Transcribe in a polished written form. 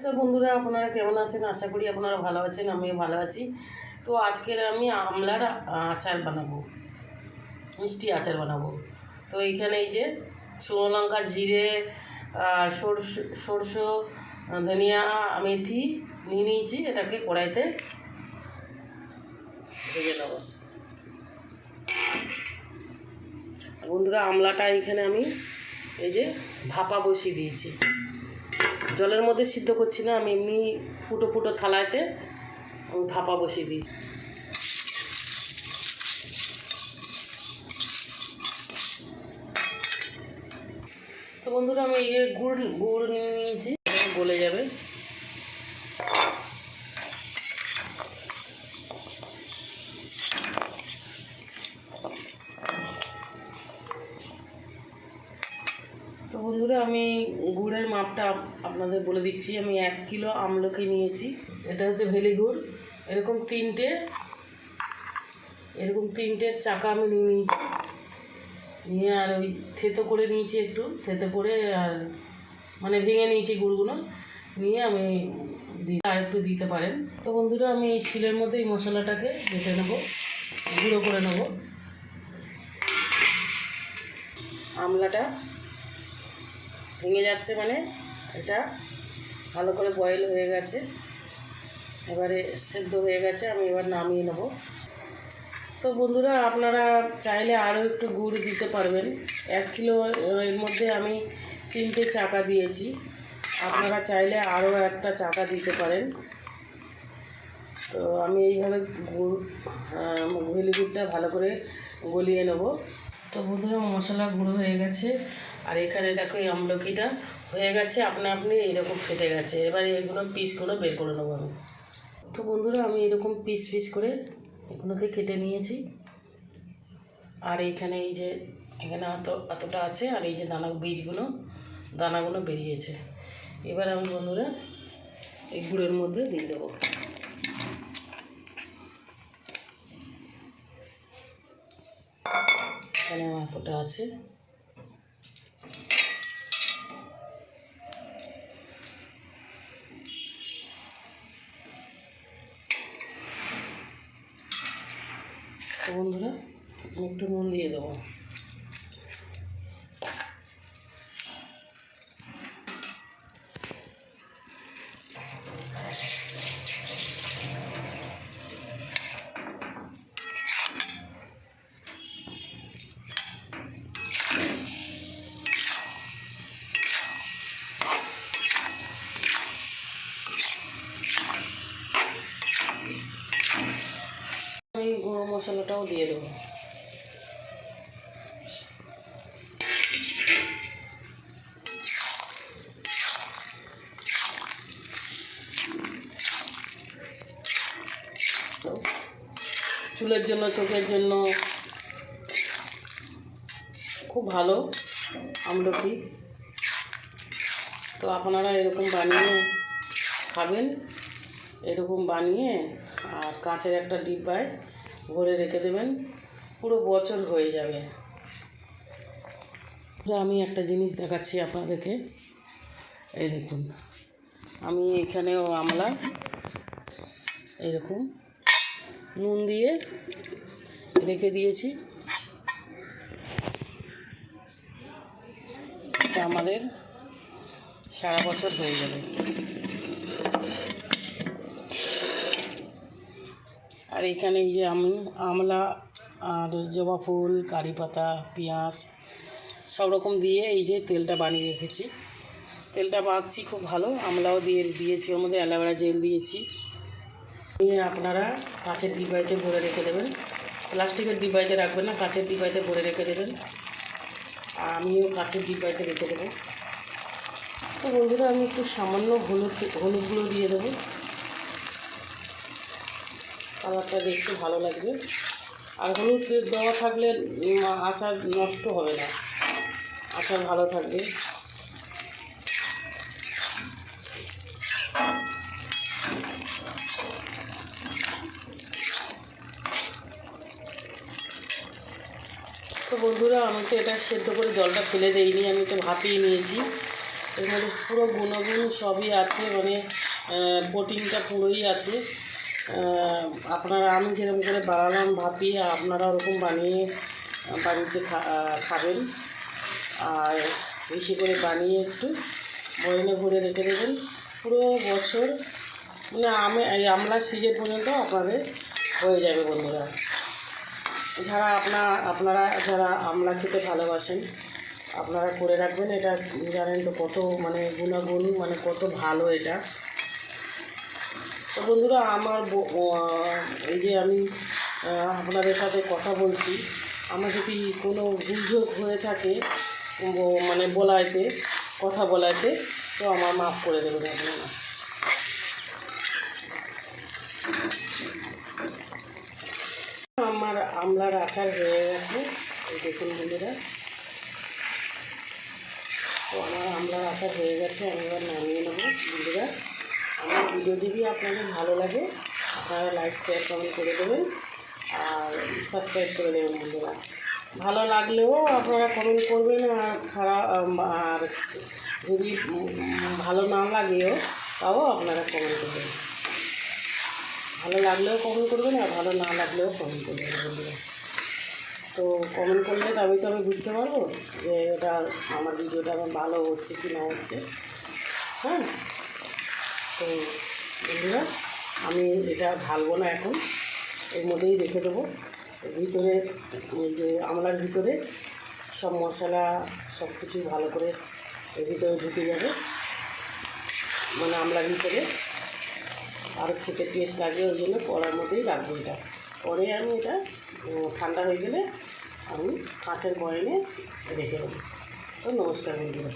নমস্কার বন্ধুরা, আপনারা কেমন আছেন? আশা করি আপনারা ভালো আছেন, আমিও ভালো আছি। তো আজকের আমি আমলার আচার বানাবো, মিষ্টি আচার বানাবো। তো এইখানে এই যে শুকনো লঙ্কা, জিরে আর সরষে, ধনিয়া, মেথি নিয়ে নিয়েছি। এটাকে কড়াইতে ভেজে নেব। বন্ধুরা, আমলাটা এইখানে আমি এই যে ভাপা বসিয়ে দিয়েছি। জলের মধ্যে সিদ্ধ করছি না, আমি এমনি ফুটো ফুটো থালাতে আমি ভাপা বসিয়ে দিয়েছি। তো বন্ধুরা, আমি গুড় নিয়েছি, গলে যাবে। তো বন্ধুরা, আমি গুড়ের মাপটা আপনাদের বলে দিচ্ছি। আমি 1 কিলো আমলকি নিয়েছি। এটা হচ্ছে ভেলি গুড়। এরকম তিনটে চাকা আমি নিয়ে নিয়েছি। নিয়ে আর ওই থেতো করে নিয়েছি, একটু থেতো করে আর মানে ভেঙে নিয়েছি গুড়গুলো। নিয়ে আমি আর একটু দিতে পারেন। তো বন্ধুরা, আমি এই শিলের মধ্যে এই মশলাটাকে বেটে নেবো, গুঁড়ো করে নেবো। আমলাটা ভেঙে যাচ্ছে, মানে এটা ভালো করে বয়েল হয়ে গেছে, এবারে সেদ্ধ হয়ে গেছে। আমি এবার নামিয়ে নেব। তো বন্ধুরা, আপনারা চাইলে আরও একটু গুড় দিতে পারবেন। 1 কিলো এর মধ্যে আমি 3টে চাকা দিয়েছি, আপনারা চাইলে আরও একটা চাকা দিতে পারেন। তো আমি এইভাবে ভেলি গুড়টা ভালো করে গলিয়ে নেব। তো বন্ধুরা, মশলা গুঁড়ো হয়ে গেছে, আর এখানে দেখো এই আমলকিটা হয়ে গেছে, আপনি এইরকম ফেটে গেছে। এবারে এগুলো পিসগুলো বের করে নেবো আমি। তো বন্ধুরা, আমি এরকম পিস করে এগুলোকে কেটে নিয়েছি। আর এইখানে এই যে এখানে এতটা আছে, আর এই যে দানাগুলো বেরিয়েছে। এবার আমি বন্ধুরা এই গুড়ের মধ্যে দিয়ে দেবো। এখানে এতটা আছে। তো বন্ধুরা, আমি একটু নুন দিয়ে দেবো। আমি গুঁড়ো মশলাটাও দিয়ে দেবো। চুলের জন্য, চোখের জন্য খুব ভালো আমলকি। তো আপনারা এরকম বানিয়ে খাবেন, এরকম বানিয়ে আর কাঁচের একটা ডিব্বায় ভরে রেখে দেবেন, পুরো বছর হয়ে যাবে। আমি একটা জিনিস দেখাচ্ছি আপনাদেরকে। এই দেখুন, আমি এখানেও আমলা এরকম নুন দিয়ে রেখে দিয়েছি। আমাদের সারা বছর হয়ে যাবে। আর এখানে এই যে আমি আমলা আর জবা ফুল, কারি পাতা, পেঁয়াজ সব রকম দিয়ে এই যে তেলটা বানিয়ে রেখেছি। তেলটা মাখছি খুব ভালো। আমলাও দিয়েছি, ওর মধ্যে অ্যালোভেরা জেল দিয়েছি। আপনারা কাঁচের ডিব্বাইতে ভরে রেখে দেবেন, প্লাস্টিকের ডিব্বাইতে রাখবেন না, কাঁচের ডিব্বাইতে ভরে রেখে দেবেন। আর আমিও কাঁচের ডিব্বাইতে রেখে দেবো। তো বন্ধুরা, আমি একটু সামান্য হলুদ দিয়ে দেবো, কালারটা দেখতে ভালো লাগবে। আর হলুদ দেওয়া থাকলে আচার নষ্ট হবে না, আচার ভালো থাকবে। তো বন্ধুরা, আমি তো এটা সেদ্ধ করে জলটা ফেলে দেইনি, আমি তো ভাপিয়ে নিয়েছি। এর মধ্যে পুরো গুণগুণ সবই আছে, মানে প্রোটিনটা পুরোই আছে। আপনারা আমি যেরকম করে বানালাম ভাপিয়ে আপনারা ওরকম বানিয়ে বাড়িতে খাবেন। আর বেশি করে বানিয়ে একটু বয়নে ভরে রেখে দেবেন পুরো বছর, মানে এই আমলার সিজন পর্যন্ত আপনাদের হয়ে যাবে বন্ধুরা। আপনারা যারা আমলা খেতে ভালোবাসেন আপনারা করে রাখবেন। এটা জানেন তো কত মানে গুণাগুণ, মানে কত ভালো এটা। তো বন্ধুরা আমার এই যে আমি আপনাদের সাথে কথা বলছি, আমার যদি কোনো ভুলঝোক হয়ে থাকে মানে বলাইতে কথা বলাইতে, তো আমার মাফ করে দেবেন আপনারা। আমার আমলার আচার হয়ে গেছে, এই দেখুন বন্ধুরা। তো আমার আমলার আচার হয়ে গেছে, আমি এবার নামিয়ে নেবো বন্ধুরা। আমার ভিডিও যদি আপনাদের ভালো লাগে আপনারা লাইক শেয়ার কমেন্ট করে দেবেন আর সাবস্ক্রাইব করে দেবেন বন্ধুরা। ভালো লাগলেও আপনারা কমেন্ট করবেন, আর খারাপ আর যদি ভালো না লাগেও তাও আপনারা কমেন্ট করবেন। ভালো লাগলেও কমেন্ট করবেন আর ভালো না লাগলেও কমেন্ট করবেন বন্ধুরা। তো কমেন্ট করলে তবে তো আমি বুঝতে পারবো যে এটা আমার ভিডিওটা আমার ভালো হচ্ছে কি না হচ্ছে। হ্যাঁ, তো বন্ধুরা আমি এটা ঢালবো না, এখন এর মধ্যেই রেখে দেবো। ভিতরে এই যে আমলার ভিতরে সব মশলা সব কিছু ভালো করে এর ভিতরে ঢুকে যাবে, মানে আমলার ভিতরে আর খেতে টেস্ট লাগবে, ওই জন্য কড়ার মধ্যেই রাখবো এটা। পরে আমি এটা ঠান্ডা হয়ে গেলে আমি কাঁচের বয়ামে রেখে দেবো। তো নমস্কার বন্ধুরা।